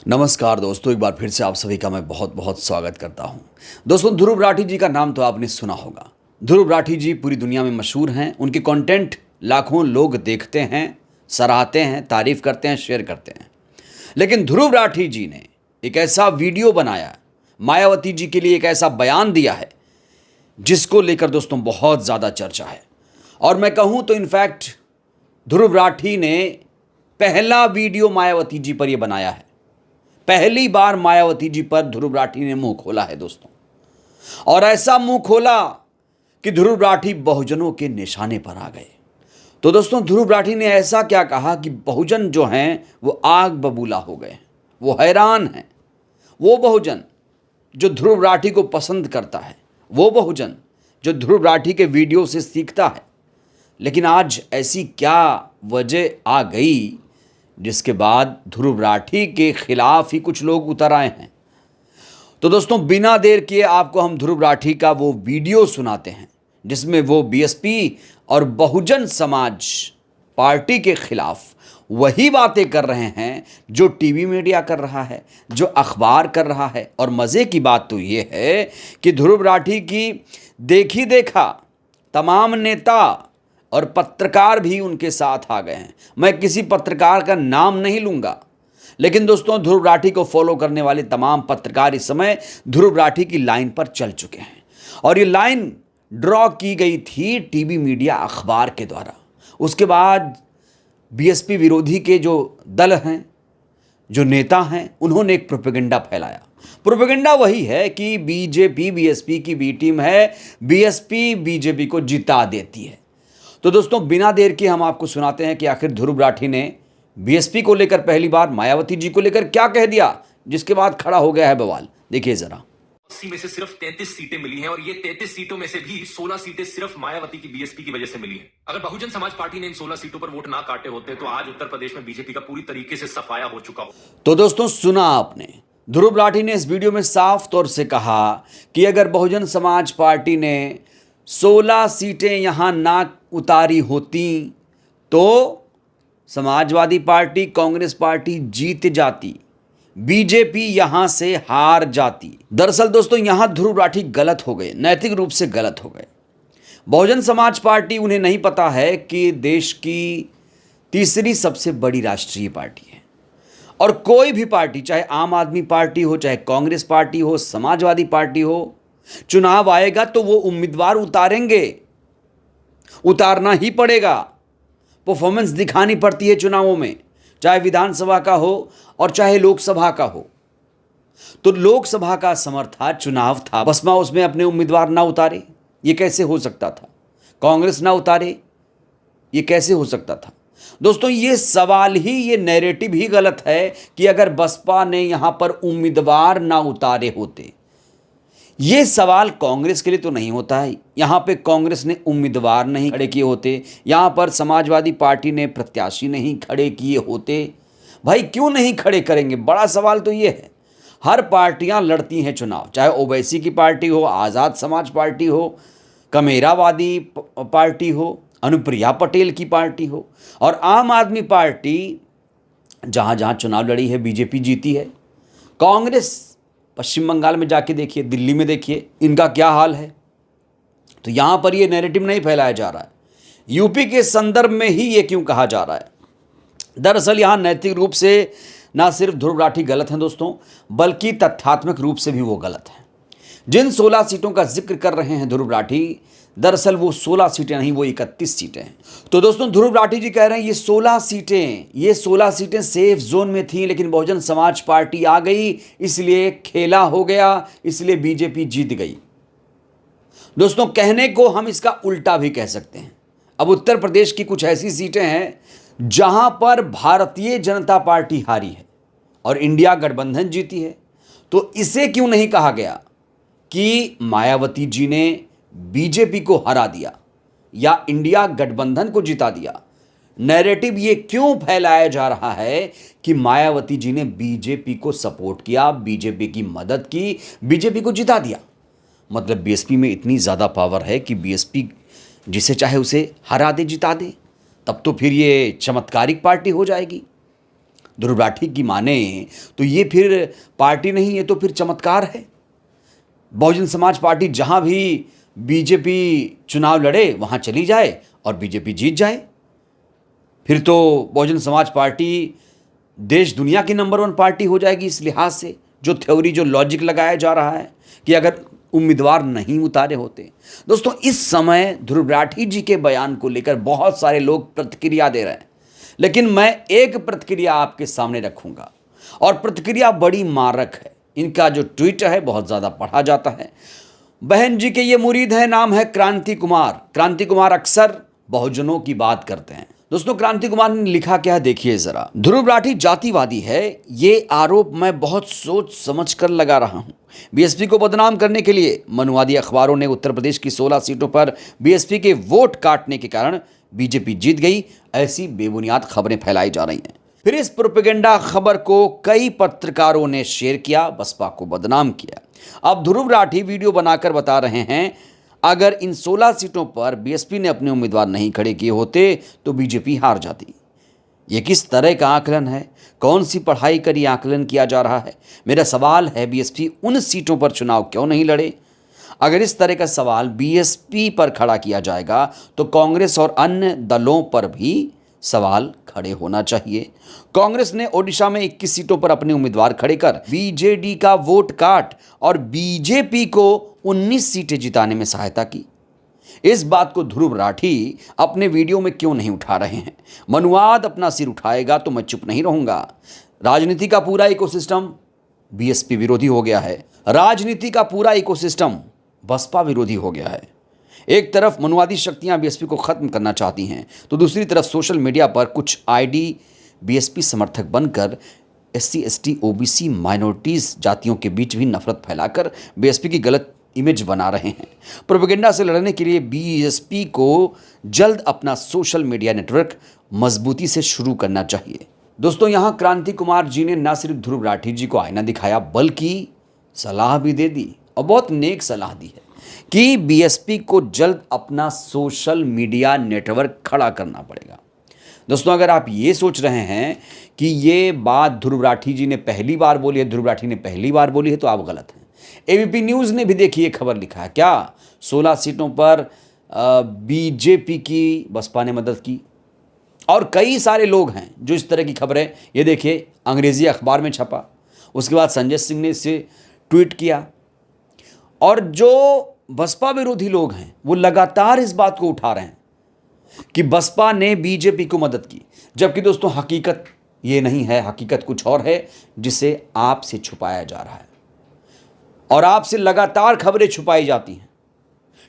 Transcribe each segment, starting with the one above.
नमस्कार दोस्तों, एक बार फिर से आप सभी का मैं बहुत बहुत स्वागत करता हूं। दोस्तों, ध्रुव राठी जी का नाम तो आपने सुना होगा। ध्रुव राठी जी पूरी दुनिया में मशहूर हैं। उनके कंटेंट लाखों लोग देखते हैं, सराहते हैं, तारीफ करते हैं, शेयर करते हैं। लेकिन ध्रुव राठी जी ने एक ऐसा वीडियो बनाया, मायावती जी के लिए एक ऐसा बयान दिया है जिसको लेकर दोस्तों बहुत ज़्यादा चर्चा है। और मैं कहूँ तो इनफैक्ट ध्रुव राठी ने पहला वीडियो मायावती जी पर यह बनाया है। पहली बार मायावती जी पर ध्रुव राठी ने मुंह खोला है दोस्तों, और ऐसा मुंह खोला कि ध्रुव राठी बहुजनों के निशाने पर आ गए। तो दोस्तों, ध्रुव राठी ने ऐसा क्या कहा कि बहुजन जो हैं वो आग बबूला हो गए, वो हैरान हैं। वो बहुजन जो ध्रुव राठी को पसंद करता है, वो बहुजन जो ध्रुव राठी के वीडियो से सीखता है, लेकिन आज ऐसी क्या वजह आ गई जिसके बाद ध्रुव राठी के खिलाफ ही कुछ लोग उतर आए हैं। तो दोस्तों, बिना देर किए आपको हम ध्रुव राठी का वो वीडियो सुनाते हैं जिसमें वो बीएसपी और बहुजन समाज पार्टी के खिलाफ वही बातें कर रहे हैं जो टीवी मीडिया कर रहा है, जो अखबार कर रहा है। और मज़े की बात तो ये है कि ध्रुव राठी की देखी देखा तमाम नेता और पत्रकार भी उनके साथ आ गए हैं। मैं किसी पत्रकार का नाम नहीं लूंगा, लेकिन दोस्तों, ध्रुव राठी को फॉलो करने वाले तमाम पत्रकार इस समय ध्रुव राठी की लाइन पर चल चुके हैं। और ये लाइन ड्रॉ की गई थी टीवी मीडिया अखबार के द्वारा। उसके बाद बीएसपी विरोधी के जो दल हैं, जो नेता हैं, उन्होंने एक प्रोपेगेंडा फैलाया। प्रोपेगेंडा वही है कि बीजेपी बीएसपी की बी टीम है, बीएसपी बीजेपी को जिता देती है। तो दोस्तों, बिना देर के हम आपको सुनाते हैं कि आखिर ध्रुव राठी ने बीएसपी को लेकर पहली बार मायावती जी को लेकर क्या कह दिया, जिसके बाद खड़ा हो गया है बवाल। देखिए जरा। 80 में से सिर्फ 33 सीटें मिली हैं और ये 33 सीटों में से भी 16 सीटें सिर्फ मायावती की बीएसपी की वजह से मिली हैं। अगर बहुजन समाज पार्टी ने इन 16 सीटों पर वोट ना काटे होते तो आज उत्तर प्रदेश में बीजेपी का पूरी तरीके से सफाया हो चुका हो। तो दोस्तों, सुना आपने, ध्रुव राठी ने इस वीडियो में साफ तौर से कहा कि अगर बहुजन समाज पार्टी ने 16 सीटें यहां ना उतारी होती तो समाजवादी पार्टी, कांग्रेस पार्टी जीत जाती, बीजेपी यहां से हार जाती। दरअसल दोस्तों, यहां ध्रुव राठी गलत हो गए, नैतिक रूप से गलत हो गए। बहुजन समाज पार्टी, उन्हें नहीं पता है कि देश की तीसरी सबसे बड़ी राष्ट्रीय पार्टी है। और कोई भी पार्टी, चाहे आम आदमी पार्टी हो, चाहे कांग्रेस पार्टी हो, समाजवादी पार्टी हो, चुनाव आएगा तो वो उम्मीदवार उतारेंगे, उतारना ही पड़ेगा। परफॉर्मेंस दिखानी पड़ती है चुनावों में, चाहे विधानसभा का हो और चाहे लोकसभा का हो। तो लोकसभा का समर्था चुनाव था, बसपा उसमें अपने उम्मीदवार ना उतारे, ये कैसे हो सकता था? कांग्रेस ना उतारे, ये कैसे हो सकता था? दोस्तों, ये सवाल ही, ये नैरेटिव ही गलत है कि अगर बसपा ने यहां पर उम्मीदवार ना उतारे होते। ये सवाल कांग्रेस के लिए तो नहीं होता है। यहाँ पे कांग्रेस ने उम्मीदवार नहीं खड़े किए होते, यहाँ पर समाजवादी पार्टी ने प्रत्याशी नहीं खड़े किए होते। भाई क्यों नहीं खड़े करेंगे? बड़ा सवाल तो ये है। हर पार्टियां लड़ती हैं चुनाव, चाहे ओवैसी की पार्टी हो, आज़ाद समाज पार्टी हो, कमेरावादी पार्टी हो, अनुप्रिया पटेल की पार्टी हो, और आम आदमी पार्टी जहाँ जहाँ चुनाव लड़ी है बीजेपी जीती है। कांग्रेस पश्चिम बंगाल में जाके देखिए, दिल्ली में देखिए, इनका क्या हाल है। तो यहाँ पर ये नैरेटिव नहीं फैलाया जा रहा है। यूपी के संदर्भ में ही ये क्यों कहा जा रहा है? दरअसल यहाँ नैतिक रूप से ना सिर्फ ध्रुव राठी गलत हैं दोस्तों, बल्कि तथ्यात्मक रूप से भी वो गलत हैं। जिन 16 सीटों का जिक्र कर रहे हैं ध्रुव राठी, दरअसल वो 16 सीटें नहीं, वो 31 सीटें हैं। तो दोस्तों, ध्रुव राठी जी कह रहे हैं ये 16 सीटें सेफ जोन में थी, लेकिन बहुजन समाज पार्टी आ गई, इसलिए खेला हो गया, इसलिए बीजेपी जीत गई। दोस्तों, कहने को हम इसका उल्टा भी कह सकते हैं। अब उत्तर प्रदेश की कुछ ऐसी सीटें हैं जहां पर भारतीय जनता पार्टी हारी है और इंडिया गठबंधन जीती है। तो इसे क्यों नहीं कहा गया कि मायावती जी ने बीजेपी को हरा दिया या इंडिया गठबंधन को जिता दिया? नैरेटिव ये क्यों फैलाया जा रहा है कि मायावती जी ने बीजेपी को सपोर्ट किया, बीजेपी की मदद की, बीजेपी को जिता दिया? मतलब बीएसपी में इतनी ज़्यादा पावर है कि बीएसपी जिसे चाहे उसे हरा दे, जिता दे, तब तो फिर ये चमत्कारिक पार्टी हो जाएगी। ध्रुव राठी की माने तो ये फिर पार्टी नहीं, ये तो फिर चमत्कार है। बहुजन समाज पार्टी जहां भी बीजेपी चुनाव लड़े वहां चली जाए और बीजेपी जीत जाए। फिर तो बहुजन समाज पार्टी देश दुनिया की नंबर 1 पार्टी हो जाएगी। इस लिहाज से जो थ्योरी, जो लॉजिक लगाया जा रहा है कि अगर उम्मीदवार नहीं उतारे होते। दोस्तों, इस समय ध्रुव राठी जी के बयान को लेकर बहुत सारे लोग प्रतिक्रिया दे रहे हैं, लेकिन मैं एक प्रतिक्रिया आपके सामने रखूंगा और प्रतिक्रिया बड़ी मारक है। इनका जो ट्वीट है बहुत ज़्यादा पढ़ा जाता है। बहन जी के ये मुरीद है, नाम है क्रांति कुमार। क्रांति कुमार अक्सर बहुजनों की बात करते हैं। दोस्तों, क्रांति कुमार ने लिखा क्या है देखिए जरा। ध्रुव राठी जातिवादी है, ये आरोप मैं बहुत सोच समझ कर लगा रहा हूं। बीएसपी को बदनाम करने के लिए मनुवादी अखबारों ने उत्तर प्रदेश की 16 सीटों पर बीएसपी के वोट काटने के कारण बीजेपी जीत गई, ऐसी बेबुनियाद खबरें फैलाई जा रही हैं। फिर इस प्रोपेगेंडा खबर को कई पत्रकारों ने शेयर किया, बसपा को बदनाम किया। अब ध्रुव राठी वीडियो बनाकर बता रहे हैं अगर इन 16 सीटों पर बीएसपी ने अपने उम्मीदवार नहीं खड़े किए होते तो बीजेपी हार जाती। ये किस तरह का आकलन है? कौन सी पढ़ाई कर ये आकलन किया जा रहा है? मेरा सवाल है, बीएसपी उन सीटों पर चुनाव क्यों नहीं लड़े? अगर इस तरह का सवाल बीएसपी पर खड़ा किया जाएगा तो कांग्रेस और अन्य दलों पर भी सवाल खड़े होना चाहिए। कांग्रेस ने ओडिशा में 21 सीटों पर अपने उम्मीदवार खड़े कर बीजेडी का वोट काट और बीजेपी को 19 सीटें जिताने में सहायता की। इस बात को ध्रुव राठी अपने वीडियो में क्यों नहीं उठा रहे हैं? मनुवाद अपना सिर उठाएगा तो मैं चुप नहीं रहूंगा। राजनीति का पूरा इकोसिस्टम बीएसपी विरोधी हो गया है। राजनीति का पूरा इकोसिस्टम बसपा विरोधी हो गया है। एक तरफ मनुवादी शक्तियां बीएसपी को खत्म करना चाहती हैं तो दूसरी तरफ सोशल मीडिया पर कुछ आईडी बीएसपी समर्थक बनकर एससी, एसटी, ओबीसी, माइनॉरिटीज जातियों के बीच भी नफरत फैलाकर बीएसपी की गलत इमेज बना रहे हैं। प्रोपेगेंडा से लड़ने के लिए बीएसपी को जल्द अपना सोशल मीडिया नेटवर्क मजबूती से शुरू करना चाहिए। दोस्तों, यहाँ क्रांति कुमार जी ने न सिर्फ ध्रुव राठी जी को आईना दिखाया बल्कि सलाह भी दे दी और बहुत नेक सलाह दी है कि बीएसपी को जल्द अपना सोशल मीडिया नेटवर्क खड़ा करना पड़ेगा। दोस्तों, अगर आप ये सोच रहे हैं कि ये बात ध्रुव राठी जी ने पहली बार बोली है, ध्रुव राठी ने पहली बार बोली है, तो आप गलत हैं। एबीपी न्यूज़ ने भी देखिए खबर लिखा है क्या 16 सीटों पर बीजेपी की बसपा ने मदद की। और कई सारे लोग हैं जो इस तरह की खबरें, ये देखिए अंग्रेजी अखबार में छपा, उसके बाद संजय सिंह ने इसे ट्वीट किया। और जो बसपा विरोधी लोग हैं वो लगातार इस बात को उठा रहे हैं कि बसपा ने बीजेपी को मदद की, जबकि दोस्तों हकीकत ये नहीं है। हकीकत कुछ और है जिसे आपसे छुपाया जा रहा है और आपसे लगातार खबरें छुपाई जाती हैं।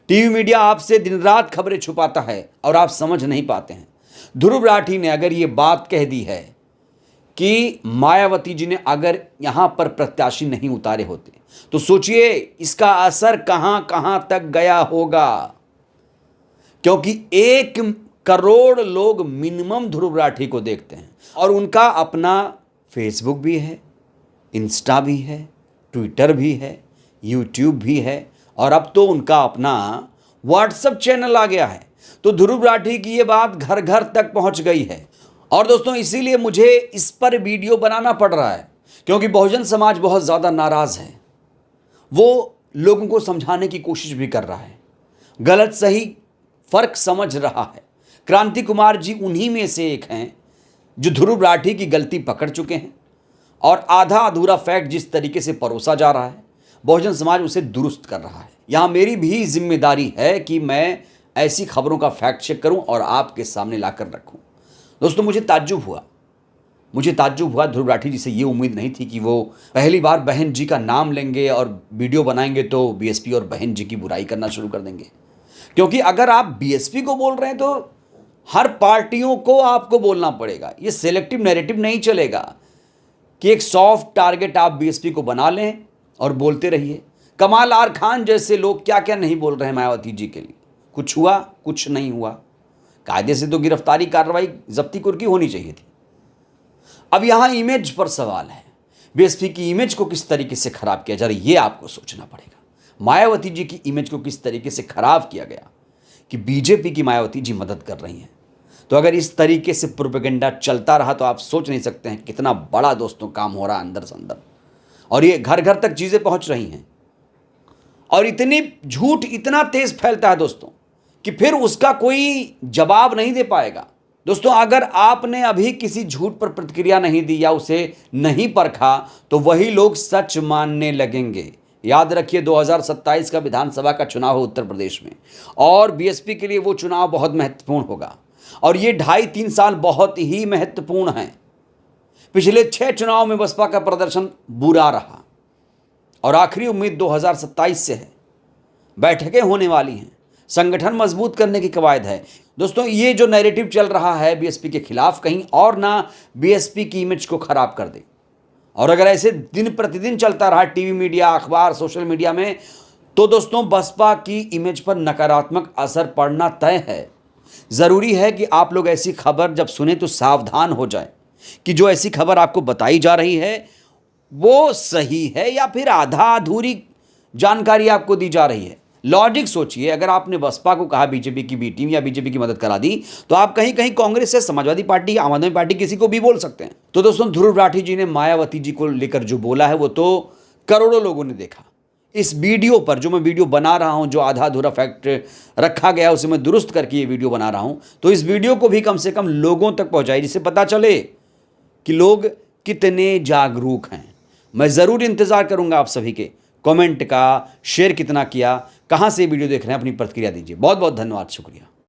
टीवी मीडिया आपसे दिन रात खबरें छुपाता है और आप समझ नहीं पाते हैं। ध्रुव राठी ने अगर ये बात कह दी है कि मायावती जी ने अगर यहां पर प्रत्याशी नहीं उतारे होते तो सोचिए इसका असर कहां कहां तक गया होगा, क्योंकि 1 करोड़ लोग मिनिमम ध्रुव राठी को देखते हैं और उनका अपना फेसबुक भी है, इंस्टा भी है, ट्विटर भी है, यूट्यूब भी है और अब तो उनका अपना व्हाट्सएप चैनल आ गया है। तो ध्रुव राठी की ये बात घर घर तक पहुंच गई है। और दोस्तों, इसीलिए मुझे इस पर वीडियो बनाना पड़ रहा है क्योंकि बहुजन समाज बहुत ज़्यादा नाराज़ है। वो लोगों को समझाने की कोशिश भी कर रहा है, गलत सही फ़र्क समझ रहा है। क्रांति कुमार जी उन्हीं में से एक हैं जो ध्रुव राठी की गलती पकड़ चुके हैं और आधा अधूरा फैक्ट जिस तरीके से परोसा जा रहा है बहुजन समाज उसे दुरुस्त कर रहा है। यहाँ मेरी भी जिम्मेदारी है कि मैं ऐसी खबरों का फैक्ट चेक करूं और आपके सामने लाकर रखूं। दोस्तों, मुझे ताज्जुब हुआ ध्रुव राठी जी से ये उम्मीद नहीं थी कि वो पहली बार बहन जी का नाम लेंगे और वीडियो बनाएंगे तो बीएसपी और बहन जी की बुराई करना शुरू कर देंगे। क्योंकि अगर आप बीएसपी को बोल रहे हैं तो हर पार्टियों को आपको बोलना पड़ेगा। ये सेलेक्टिव नैरेटिव नहीं चलेगा कि एक सॉफ्ट टारगेट आप बीएसपी को बना लें और बोलते रहिए। कमाल आर खान जैसे लोग क्या क्या नहीं बोल रहे हैं मायावती जी के लिए। कुछ हुआ, कुछ नहीं हुआ। कायदे से तो गिरफ्तारी कार्रवाई जब्ती कुर्की होनी चाहिए थी। अब यहां इमेज पर सवाल है, बीएसपी की इमेज को किस तरीके से खराब किया जा रहा है ये आपको सोचना पड़ेगा। मायावती जी की इमेज को किस तरीके से खराब किया गया कि बीजेपी की मायावती जी मदद कर रही हैं। तो अगर इस तरीके से प्रोपेगेंडा चलता रहा तो आप सोच नहीं सकते हैं कितना बड़ा दोस्तों काम हो रहा है अंदर से अंदर, और ये घर घर तक चीज़ें पहुंच रही हैं। और इतनी झूठ इतना तेज फैलता है दोस्तों कि फिर उसका कोई जवाब नहीं दे पाएगा। दोस्तों अगर आपने अभी किसी झूठ पर प्रतिक्रिया नहीं दी या उसे नहीं परखा तो वही लोग सच मानने लगेंगे। याद रखिए 2027 का विधानसभा का चुनाव है उत्तर प्रदेश में, और बीएसपी के लिए वो चुनाव बहुत महत्वपूर्ण होगा, और ये 2.5-3 साल बहुत ही महत्वपूर्ण हैं। पिछले 6 चुनाव में बसपा का प्रदर्शन बुरा रहा और आखिरी उम्मीद 2027 से है। बैठकें होने वाली हैं, संगठन मजबूत करने की कवायद है। दोस्तों ये जो नैरेटिव चल रहा है बीएसपी के खिलाफ, कहीं और ना बीएसपी की इमेज को खराब कर दे। और अगर ऐसे दिन प्रतिदिन चलता रहा टीवी मीडिया, अखबार, सोशल मीडिया में, तो दोस्तों बसपा की इमेज पर नकारात्मक असर पड़ना तय है। ज़रूरी है कि आप लोग ऐसी खबर जब सुने तो सावधान हो जाए कि जो ऐसी खबर आपको बताई जा रही है वो सही है या फिर आधा अधूरी जानकारी आपको दी जा रही है। लॉजिक सोचिए, अगर आपने बसपा को कहा बीजेपी की बी टीम या बीजेपी की मदद करा दी, तो आप कहीं कहीं कांग्रेस से समाजवादी पार्टी, आम आदमी पार्टी, किसी को भी बोल सकते हैं। तो दोस्तों ध्रुव राठी जी ने मायावती जी को लेकर जो बोला है वो तो करोड़ों लोगों ने देखा। इस वीडियो पर जो मैं वीडियो बना रहा हूं, जो आधा अधूरा फैक्ट रखा गया उसे मैं दुरुस्त करके ये वीडियो बना रहा हूं, तो इस वीडियो को भी कम से कम लोगों तक पहुंचाइए जिससे पता चले कि लोग कितने जागरूक हैं। मैं ज़रूर इंतज़ार करूंगा आप सभी के कमेंट का। शेयर कितना किया, कहां से वीडियो देख रहे हैं, अपनी प्रतिक्रिया दीजिए। बहुत बहुत धन्यवाद, शुक्रिया।